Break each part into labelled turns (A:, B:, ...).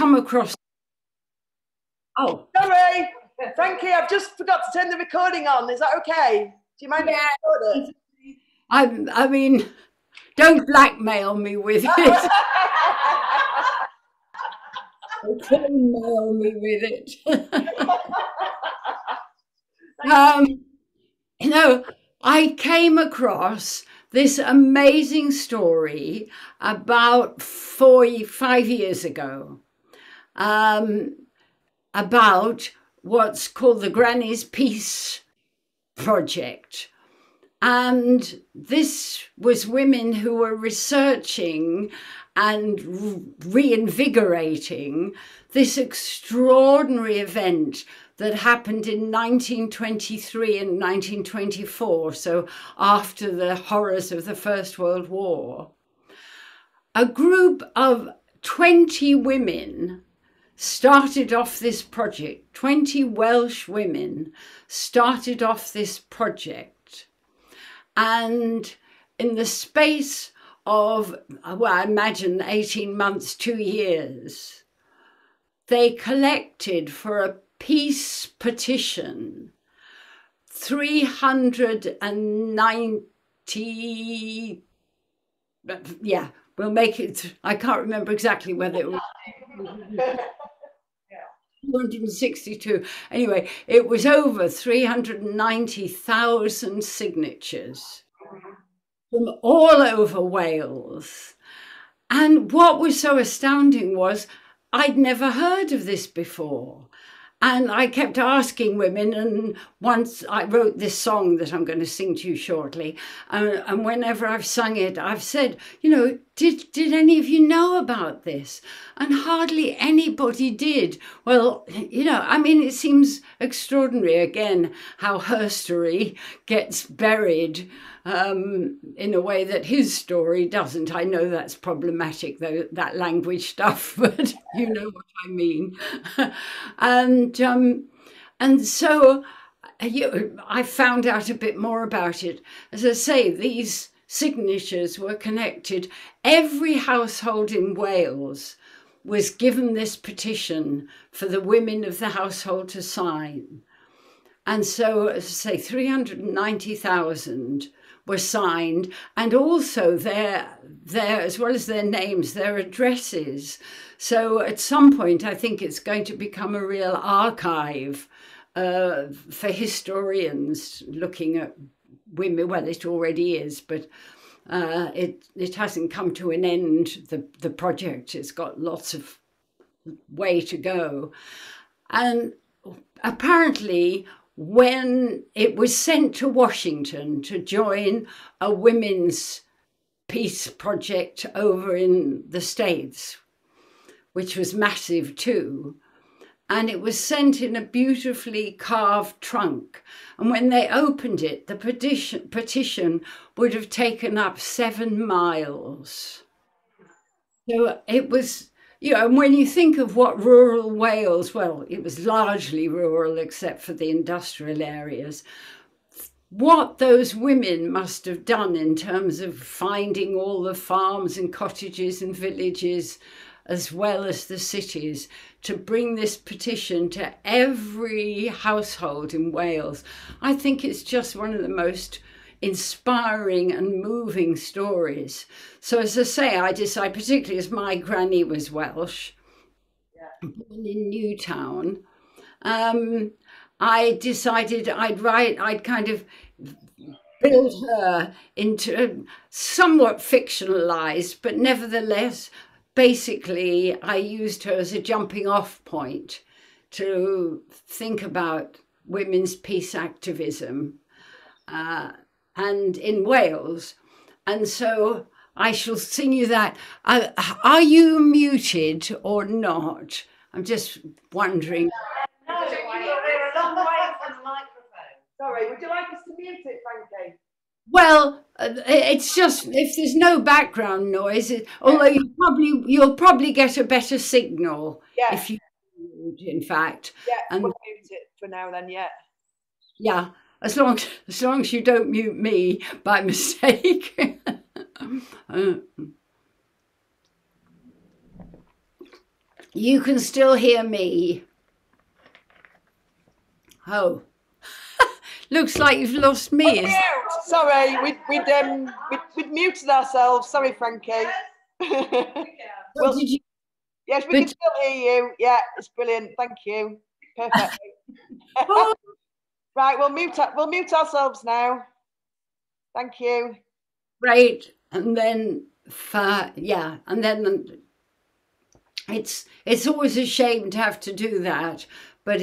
A: come across. Oh,
B: sorry, Frankie, I've just forgot to turn the recording on. Is that okay? Do you mind if I record it?
A: I mean, don't blackmail me with it. Don't mail me with it. You know, I came across this amazing story about 5 years ago, about what's called the Granny's Peace Project. And this was women who were researching and reinvigorating this extraordinary event that happened in 1923 and 1924, so after the horrors of the First World War. A group of 20 women started off this project. 20 Welsh women started off this project. And in the space of, well, I imagine 18 months, 2 years, they collected for a peace petition 390, yeah, we'll make it, I can't remember exactly whether it was 262. Anyway, it was over 390,000 signatures from all over Wales. And what was so astounding was I'd never heard of this before. And I kept asking women, and once I wrote this song that I'm going to sing to you shortly, and whenever I've sung it, I've said, you know, did any of you know about this? And hardly anybody did. Well, you know, I mean, it seems extraordinary, again, how herstory gets buried in a way that his story doesn't. I know that's problematic, though, that language stuff, but you know what I mean. And so I found out a bit more about it. As I say, these signatures were connected. Every household in Wales was given this petition for the women of the household to sign. And so, as I say, 390,000 were signed, and also their, as well as their names, their addresses. So at some point, I think it's going to become a real archive for historians looking at women. Well, it already is, but it hasn't come to an end, the project. It's got lots of way to go. And apparently, when it was sent to Washington to join a women's peace project over in the States, which was massive too, and it was sent in a beautifully carved trunk. And when they opened it, the petition would have taken up 7 miles. So it was, you know, and when you think of what rural Wales, well, it was largely rural except for the industrial areas, what those women must have done in terms of finding all the farms and cottages and villages, as well as the cities, to bring this petition to every household in Wales. I think it's just one of the most inspiring and moving stories. So as I say, I decided, particularly as my granny was Welsh, born in Newtown, I decided I'd kind of build her into somewhat fictionalized, but nevertheless, basically, I used her as a jumping off point to think about women's peace activism and in Wales. And so I shall sing you that. Are you muted or not? I'm just wondering.
B: No, we're a long way from the microphone. Sorry, would you like us to mute it, Frankie?
A: Well, it's just if there's no background noise, although you'll probably get a better signal if you mute, in fact.
B: Yeah, and we'll mute it for now then, yeah.
A: Yeah, as long as you don't mute me by mistake. You can still hear me. Oh, looks like you've lost me.
B: Sorry, we'd muted ourselves. Sorry, Frankie.
A: Well, did you?
B: Yes, we can still hear you. Yeah, it's brilliant. Thank you. Perfect.
A: Oh.
B: Right, we'll mute ourselves now. Thank you.
A: Right, and then and then it's always a shame to have to do that, but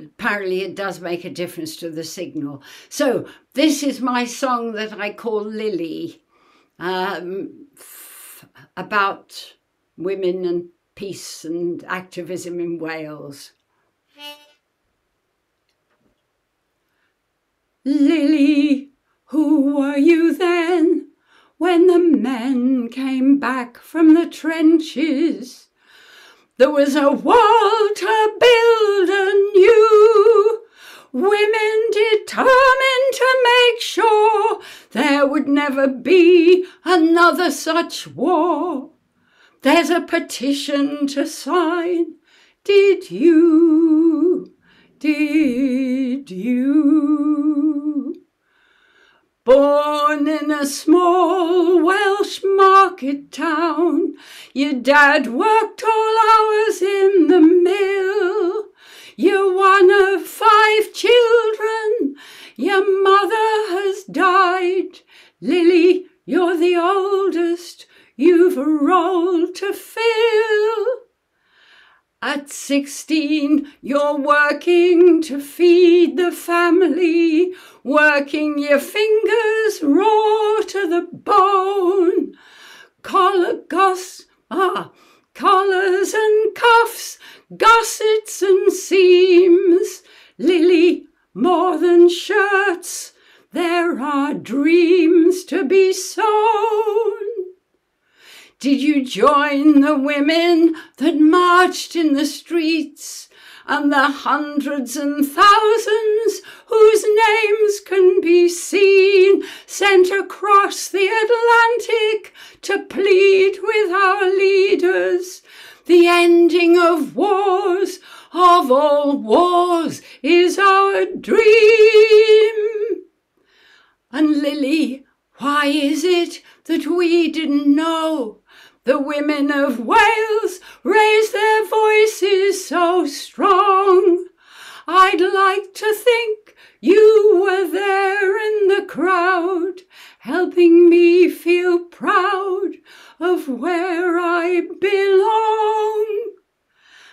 A: apparently it does make a difference to the signal. So this is my song that I call Lily, about women and peace and activism in Wales. Lily, who were you then, when the men came back from the trenches? There was a wall to build anew, women determined to make sure there would never be another such war. There's a petition to sign. Did you? Did you? Born in a small Welsh market town, your dad worked all hours in the mill. You're one of 5 children, your mother has died. Lily, you're the oldest, you've a role to fill. At 16, you're working to feed the family, working your fingers raw to the bone. Collars and cuffs, gussets and seams. Lily, more than shirts, there are dreams to be sown. Did you join the women that marched in the streets, and the hundreds and thousands whose names can be seen sent across the Atlantic to plead with our leaders? The ending of wars, of all wars, is our dream. And Lily, why is it that we didn't know? The women of Wales raise their voices so strong. I'd like to think you were there in the crowd, helping me feel proud of where I belong.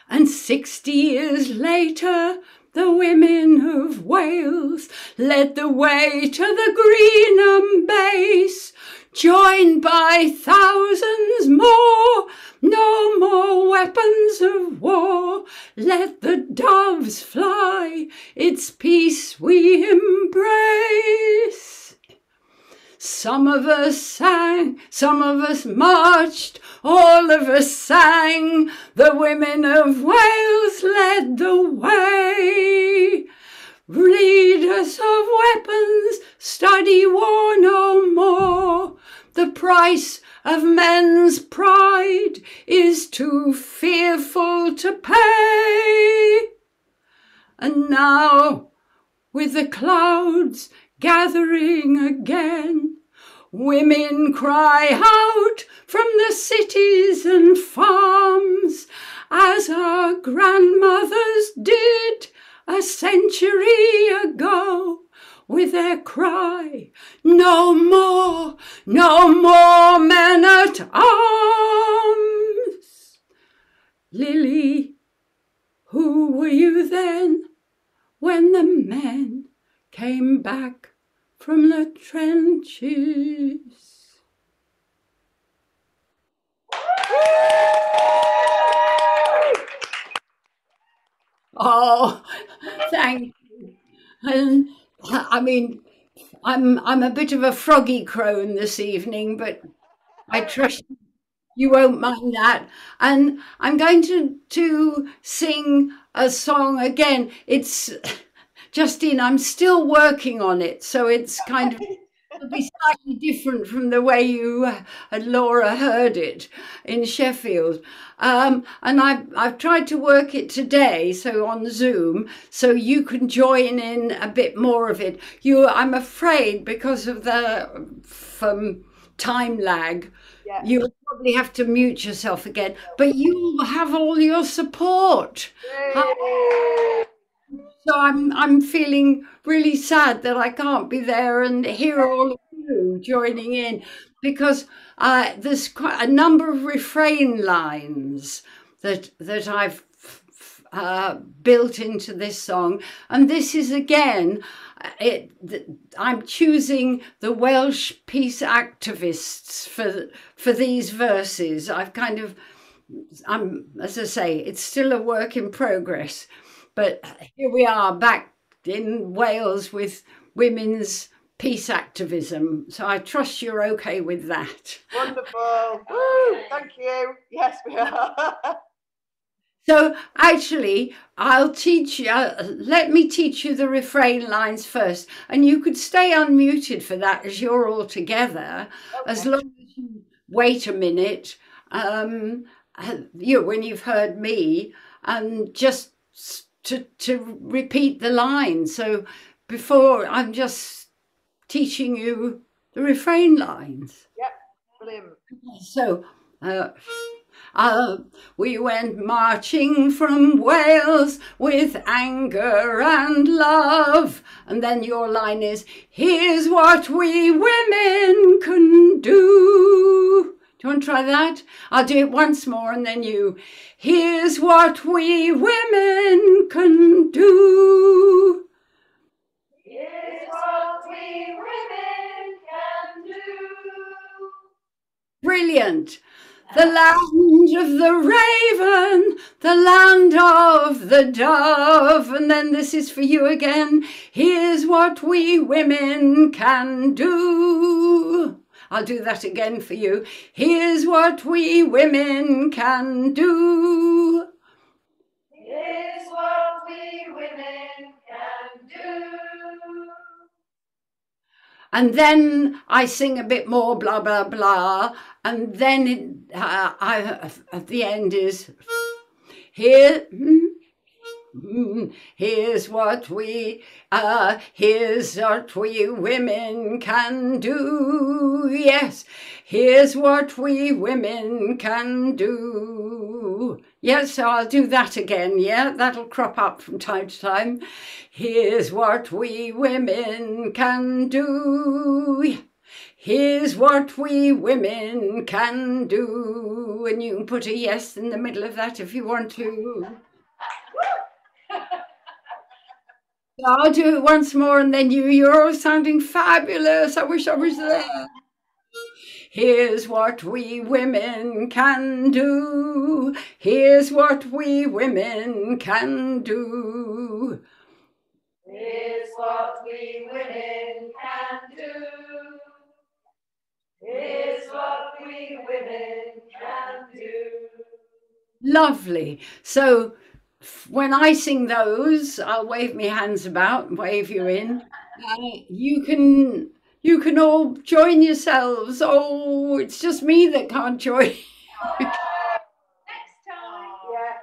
A: And 60 years later, the women of Wales led the way to the Greenham base, joined by thousands more. No more weapons of war, let the doves fly, it's peace we embrace. Some of us sang, some of us marched, all of us sang. The women of Wales led the way. Readers of weapons, study war no more. The price of men's pride is too fearful to pay. And now, with the clouds gathering again, women cry out from the cities and farms, as our grandmothers did a century ago, with their cry, no more men at arms. Lily, who were you then, when the men came back from the trenches? Oh, thank you. And I mean, I'm a bit of a froggy crone this evening, but I trust you won't mind that. And I'm going to sing a song again. It's Justine, I'm still working on it, so it's kind of It'll be slightly different from the way you and Laura heard it in Sheffield. And I've tried to work it today, so on Zoom, so you can join in a bit more of it. I'm afraid, because of the time lag,
B: Yeah.
A: you will probably have to mute yourself again, but you will have all your support.
B: Yay.
A: So I'm feeling really sad that I can't be there and hear all of you joining in, because there's quite a number of refrain lines that I've built into this song, and this is again I'm choosing the Welsh peace activists for these verses. As I say, it's still a work in progress. But here we are back in Wales with women's peace activism. So I trust you're okay with that.
B: Wonderful. Woo, thank you. Yes, we are.
A: So actually, I'll teach you, let me teach you the refrain lines first. And you could stay unmuted for that as you're all together,
B: Okay.
A: as long as you wait a minute, when you've heard me, and just to repeat the line. So before, I'm just teaching you the refrain lines.
B: Yep, brilliant.
A: So we went marching from Wales with anger and love. And then your line is, here's what we women can do. Do you want to try that? I'll do it once more and then you. Here's what we women can do.
C: Here's what we women can do.
A: Brilliant. The land of the raven, the land of the dove. And then this is for you again. Here's what we women can do. I'll do that again for you. Here's what we women can do.
C: Here's what we women can do.
A: And then I sing a bit more, blah, blah, blah. And then at the end is, here's what we women can do. Yes, here's what we women can do. Yes, so I'll do that again. Yeah, that'll crop up from time to time. Here's what we women can do. Here's what we women can do. And you can put a yes in the middle of that if you want to. I'll do it once more and then you're all sounding fabulous. I wish I was there. Here's what we women can do. Here's what we women can do.
C: Here's what we women can do. Here's what we women can do.
A: Lovely. So when I sing those, I'll wave my hands about and wave you in. You can all join yourselves. Oh, it's just me that can't join.
C: Next time.
B: Yeah.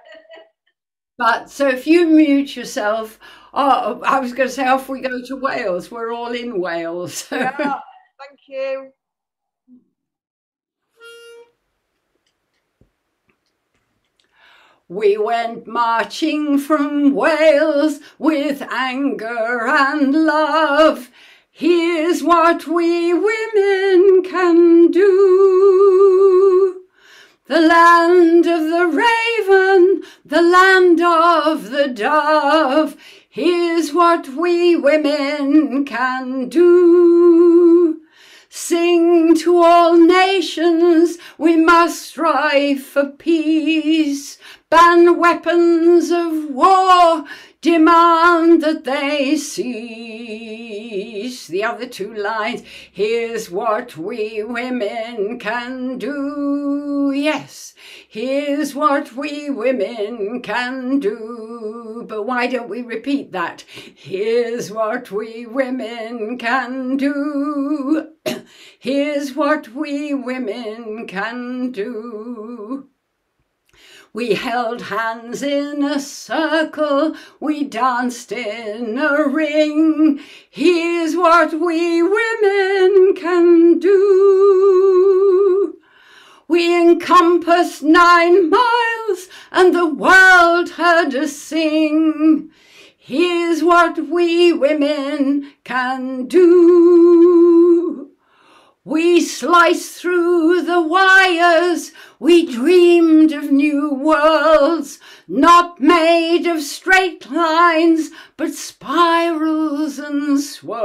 A: But so if you mute yourself, oh, I was going to say off we go to Wales. We're all in Wales.
B: Yeah, thank you.
A: We went marching from Wales with anger and love. Here's what we women can do. The land of the raven, the land of the dove. Here's what we women can do. Sing to all nations, we must strive for peace. Ban weapons of war, demand that they cease. The other two lines, here's what we women can do. Yes, here's what we women can do. But why don't we repeat that? Here's what we women can do. Here's what we women can do. We held hands in a circle, we danced in a ring. Here's what we women can do. We encompassed 9 miles and the world heard us sing. Here's what we women can do. We sliced through the wires, we dreamed of new worlds, not made of straight lines, but spirals and swirls.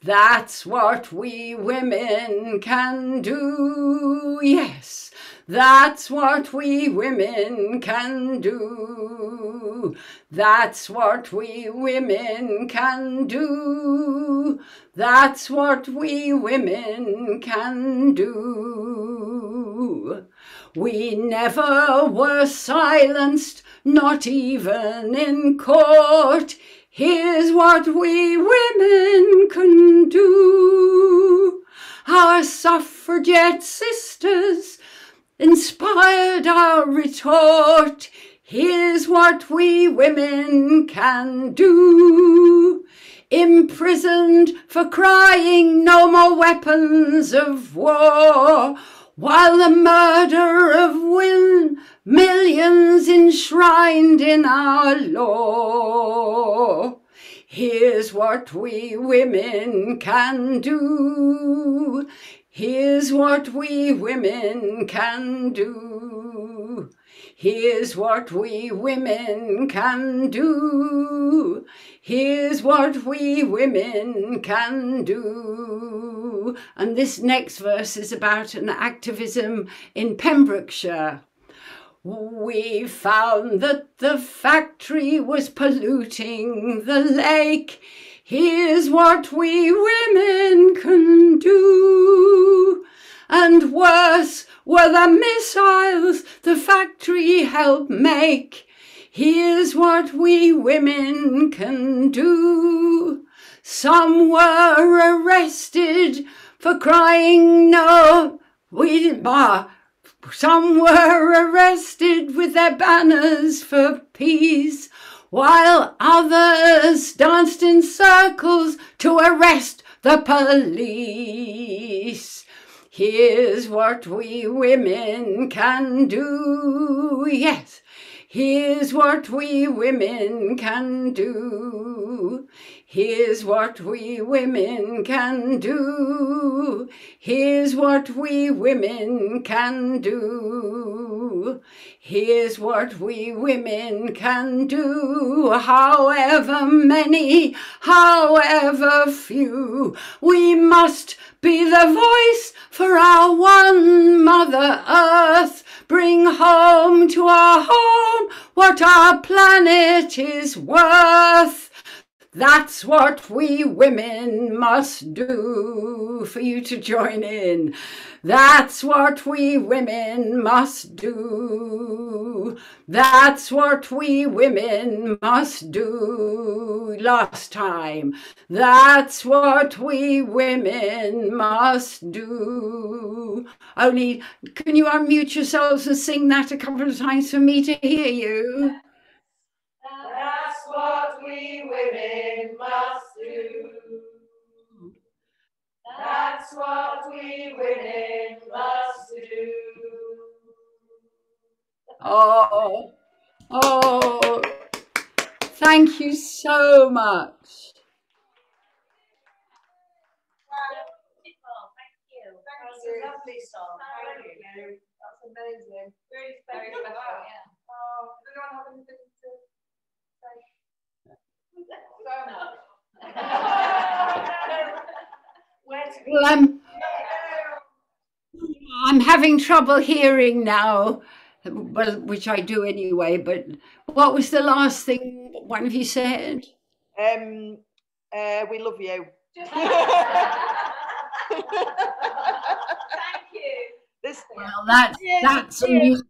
A: That's what we women can do, yes. That's what we women can do. That's what we women can do. That's what we women can do. We never were silenced, not even in court. Here's what we women can do. Our suffragette sisters inspired our retort. Here's what we women can do. Imprisoned for crying no more weapons of war, while the murder of millions enshrined in our law. Here's what we women can do. Here's what we women can do. Here's what we women can do. Here's what we women can do. And this next verse is about an activism in Pembrokeshire. We found that the factory was polluting the lake. Here's what we women can do. And worse were the missiles the factory helped make. Here's what we women can do. Some were arrested for crying no. Some were arrested with their banners for peace, while others danced in circles to arrest the police. Here's what we women can do, yes. Here's what we women can do. Here's what we women can do. Here's what we women can do. Here's what we women can do. However many, however few, we must be the voice for our one Mother Earth. Bring home to our home what our planet is worth. That's what we women must do for you to join in. That's what we women must do. That's what we women must do. Last time. That's what we women must do. Only, can you unmute yourselves and sing that a couple of times for me to hear you?
C: That's what we women must do. That's what we women must do.
A: Oh, thank you so much.
B: Thank you. That's a lovely song. Thank you. That's amazing. Very special. Yeah. Oh, does anyone have anything to say? So much.
A: Well, I'm having trouble hearing now. well, which I do anyway. But what was the last thing one of you said?
B: We love you.
C: Thank you.
A: Well, that's
B: tears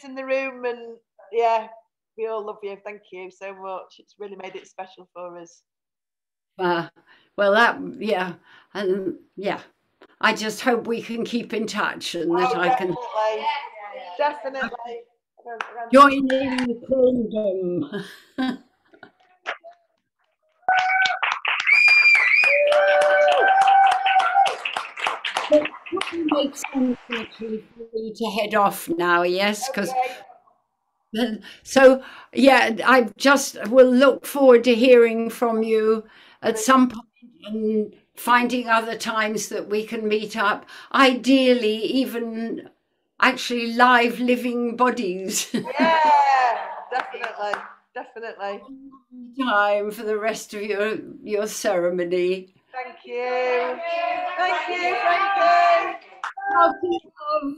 B: in the room, and yeah, we all love you. Thank you so much. It's really made it special for us.
A: Well, and yeah. I just hope we can keep in touch and that I can
B: Definitely.
A: join in the kingdom. It probably makes sense actually for me to head off now, yes, because so yeah, I just will look forward to hearing from you at some point and finding other times that we can meet up. Ideally, even actually live living bodies.
B: Yeah, definitely.
A: Time for the rest of your ceremony.
B: Thank you. Thank you, Frankie.
A: Love.